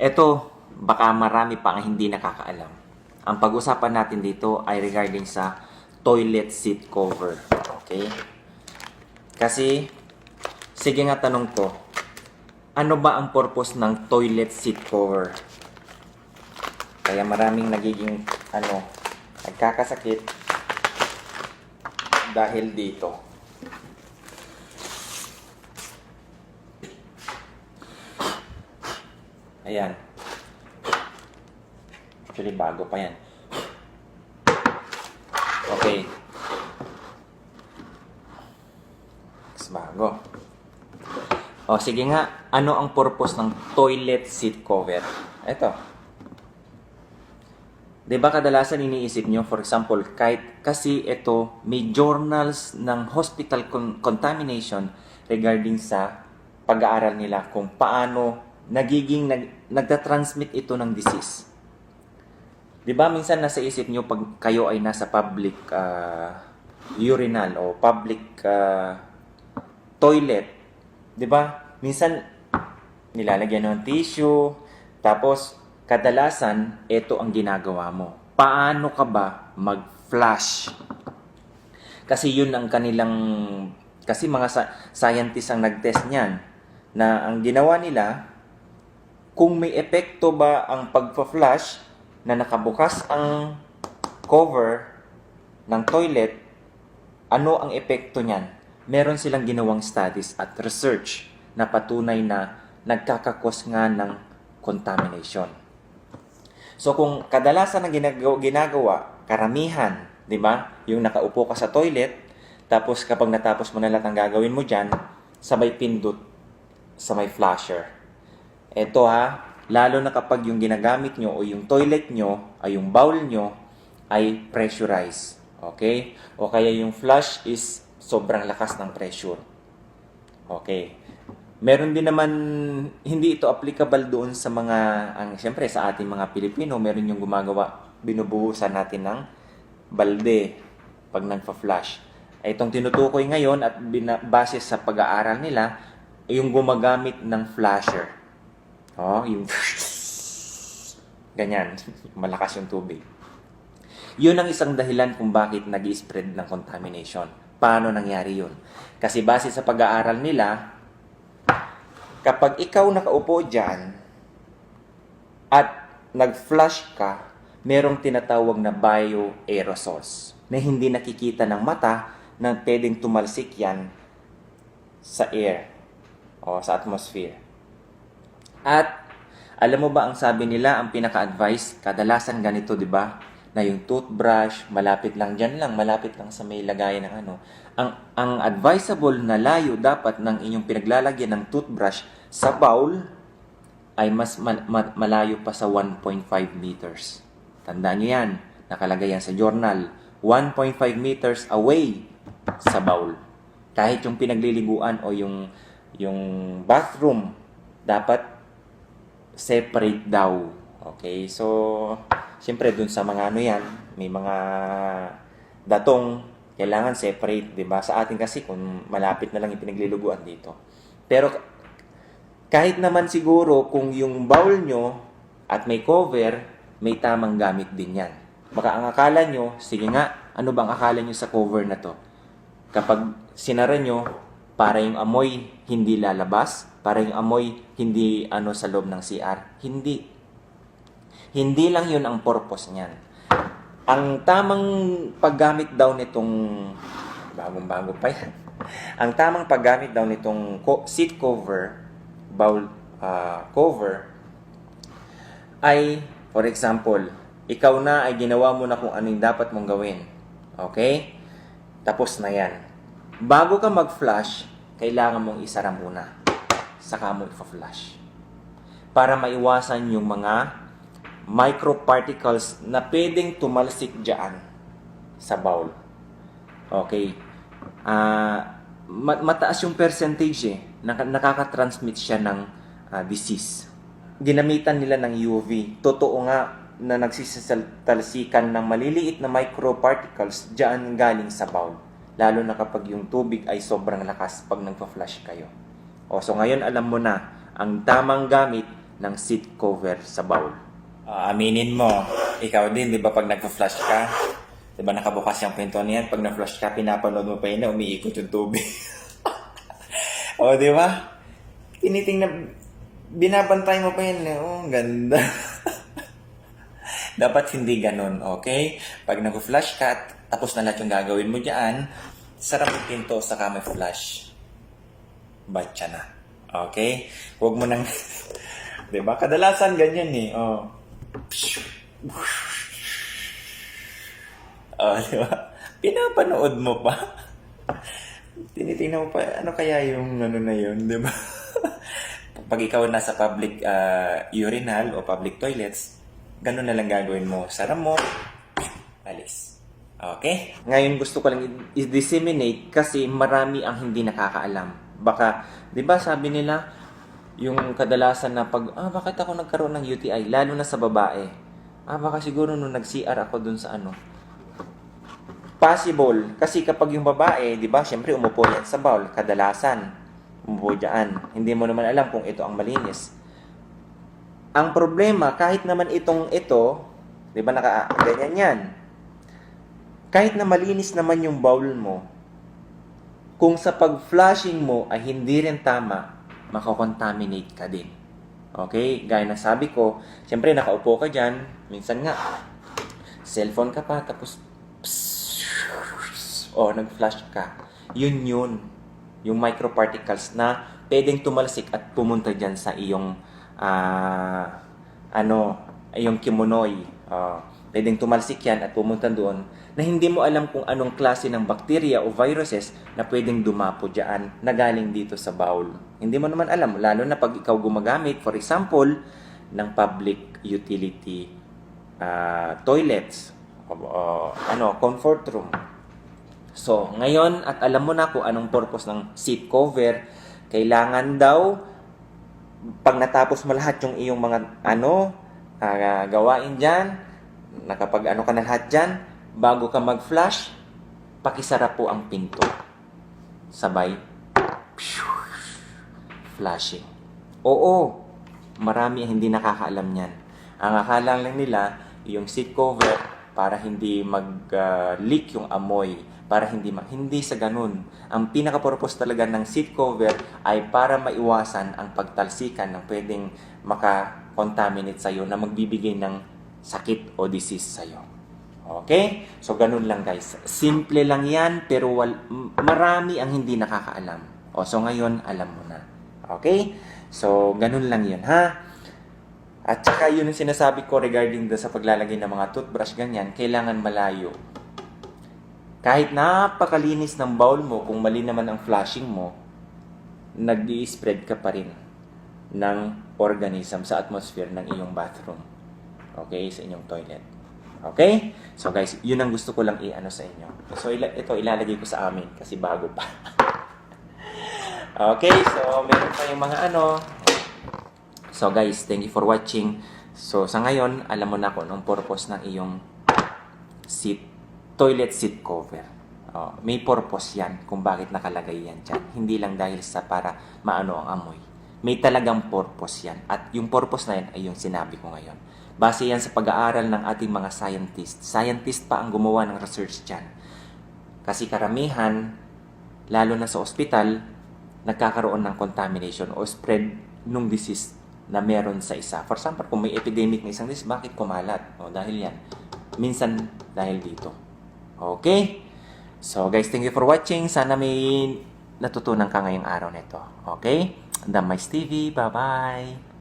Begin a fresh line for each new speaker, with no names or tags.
Ito, baka marami pa ang hindi nakakaalam. Ang pag-usapan natin dito ay regarding sa toilet seat cover. Okay? Kasi, sige nga tanong ko, ano ba ang purpose ng toilet seat cover? Kaya maraming nagiging, nagkakasakit dahil dito. Ayan. Actually, bago pa yan. Okay. Mas bago. O, sige nga. Ano ang purpose ng toilet seat cover? Ito. Diba kadalasan iniisip nyo, for example, kahit kasi ito, may journals ng hospital contamination regarding sa pag-aaral nila kung paano nagta-transmit ito ng disease. 'Di ba minsan nasa isip nyo pag kayo ay nasa public urinal o public toilet, 'di ba? Minsan nilalagyan ng tissue, tapos kadalasan ito ang ginagawa mo. Paano ka ba mag-flush? Kasi yun ang kanilang kasi mga scientists ang nag-test niyan na ang ginawa nila kung may epekto ba ang pagpa-flush na nakabukas ang cover ng toilet, ano ang epekto niyan? Meron silang ginawang studies at research na patunay na nagkakakos nga ng contamination. So kung kadalasan ang ginagawa, karamihan, di ba? Yung nakaupo ka sa toilet, tapos kapag natapos mo na lahat ng gagawin mo dyan, sabay pindot sa may flusher. Ito lalo na kapag yung ginagamit nyo o yung toilet nyo ay yung bowl nyo ay pressurized. Okay? O kaya yung flush is sobrang lakas ng pressure. Okay. Meron din naman, hindi ito applicable doon sa mga, siyempre sa ating mga Pilipino, meron yung gumagawa, binubuhusan natin ng balde pag nagpa-flush. Itong tinutukoy ngayon at base sa pag-aaral nila, yung gumagamit ng flusher. Yung ganyan, malakas yung tubig. Yun ang isang dahilan kung bakit nag-spread ng contamination. Paano nangyari yun? Kasi base sa pag-aaral nila, kapag ikaw nakaupo dyan at nag-flush ka, merong tinatawag na bioaerosols na hindi nakikita ng mata na pwedeng tumalsik yan sa air o sa atmosphere. At alam mo ba ang sabi nila, ang pinaka-advice, kadalasan ganito, 'di ba? Na yung toothbrush, malapit lang malapit lang sa may lagayan ng ano. Ang advisable na layo dapat ng inyong pinaglalagyan ng toothbrush sa bowl ay mas malayo pa sa 1.5 meters. Tandaan niyo 'yan, nakalagay yan sa journal. 1.5 meters away sa bowl. Kahit yung pinagliliguan o yung bathroom, dapat separate daw. Okay? So, siyempre dun sa mga yan, may mga datong kailangan separate, 'di ba? Sa atin kasi kung malapit na lang yung pinagliliguan dito. Pero kahit naman siguro kung yung bowl nyo at may cover, may tamang gamit din yan. Baka ang akala nyo, sige nga, ano bang akala nyo sa cover na to? Kapag sinara nyo, para yung amoy hindi lalabas, para yung amoy hindi sa loob ng CR. Hindi. Hindi lang yun ang purpose niyan. Ang tamang paggamit daw nitong, bagong-bago pa yan. Ang tamang paggamit daw nitong seat cover, bowl cover, ay, for example, ikaw na ay ginawa mo na kung ano yung dapat mong gawin. Okay? Tapos na yan. Bago ka mag-flush, kailangan mong isara muna. Saka mo i-flush. Para maiwasan yung mga microparticles na pwedeng tumalsik dyan sa bowl. Okay. Mataas yung percentage nakaka-transmit siya ng disease. Ginamitan nila ng UV. Totoo nga na nagsisalsikan ng maliliit na microparticles dyan galing sa bowl. Lalo na kapag yung tubig ay sobrang lakas pag nagpa-flush kayo. So ngayon alam mo na, ang tamang gamit ng seat cover sa bowl. Aminin mo, ikaw din, di ba pag nagpa-flush ka, di ba nakabukas yung pinto niyan, pag na-flush ka, pinapanood mo pa yun na umiikot yung tubig. O, di ba? Tinitingnan, binabantay mo pa yun, oh, ganda. Dapat hindi ganun, okay? Pag nag-flush ka, tapos na lahat yung gagawin mo dyan, sarap yung pinto sa may flush. Batcha na. Okay? Huwag mo nang... diba? Kadalasan ganyan eh. Oh. Oh, diba? Pinapanood mo pa. Tinitingnan mo pa, ano kaya yung ano na yun, diba? Pag ikaw nasa public urinal o public toilets, ganun na lang gagawin mo. Sara mo, alis. Okay? Ngayon gusto ko lang i-disseminate kasi marami ang hindi nakakaalam. Baka, di ba sabi nila, yung kadalasan na pag, bakit ako nagkaroon ng UTI? Lalo na sa babae. Baka siguro nung nag-CR ako dun sa ano. Possible. Kasi kapag yung babae, di ba, syempre umupo yan sa bowl. Kadalasan, umupo dyan. Hindi mo naman alam kung ito ang malinis. Ang problema, kahit naman ito, di ba, ganyan yan. Kahit na malinis naman yung bowl mo, kung sa pag-flushing mo ay hindi rin tama, makakontaminate ka din. Okay? Gaya ng sabi ko, siyempre nakaupo ka dyan, minsan nga, cellphone ka pa, tapos, nag-flush ka. Yun, yung microparticles na pwedeng tumalsik at pumunta dyan sa iyong, iyong kimonoy. Pwedeng tumalsik yan at pumunta doon na hindi mo alam kung anong klase ng bacteria o viruses na pwedeng dumapo dyan na galing dito sa bowl. Hindi mo naman alam, lalo na pag ikaw gumagamit, for example, ng public utility toilets, comfort room. So, ngayon, at alam mo na kung anong purpose ng seat cover, kailangan daw, pag natapos mo lahat yung iyong mga gawain dyan, nakapag ka na lahat dyan, bago ka mag-flush, pakisara po ang pinto. Sabay, flashing. Oo, marami ang hindi nakakaalam niyan. Ang akala lang nila, yung seat cover, para hindi mag-leak yung amoy, para hindi sa ganun. Ang pinaka-purpose talaga ng seat cover ay para maiwasan ang pagtalsikan ng pwedeng maka-contaminate sa'yo na magbibigay ng sakit o disease sa'yo. Okay? So, ganun lang guys. Simple lang yan, pero marami ang hindi nakakaalam. So, ngayon, alam mo na. Okay? So, ganun lang yun, ha? At saka, yun yung sinasabi ko regarding sa paglalagay ng mga toothbrush, ganyan, kailangan malayo. Kahit napakalinis ng bowl mo, kung mali naman ang flushing mo, nag-i-spread ka pa rin ng organism sa atmosphere ng iyong bathroom. Okay? Sa inyong toilet. Okay? So guys, yun ang gusto ko lang i-ano sa inyo. So ito ilalagay ko sa amin kasi bago pa. Okay? So meron pa yung mga So guys, thank you for watching. So sa ngayon, alam mo na kung anong purpose ng iyong toilet seat cover. May purpose yan kung bakit nakalagay yan dyan. Hindi lang dahil sa para maano ang amoy. May talagang purpose yan. At yung purpose na yan ay yung sinabi ko ngayon. Base yan sa pag-aaral ng ating mga scientist. Scientist pa ang gumawa ng research dyan. Kasi karamihan, lalo na sa ospital, nagkakaroon ng contamination o spread ng disease na meron sa isa. For example, kung may epidemic na isang disease, bakit kumalat? Dahil yan. Minsan, dahil dito. Okay? So guys, thank you for watching. Sana may natutunan ka ngayong araw nito. Okay? Damais TV. Bye-bye!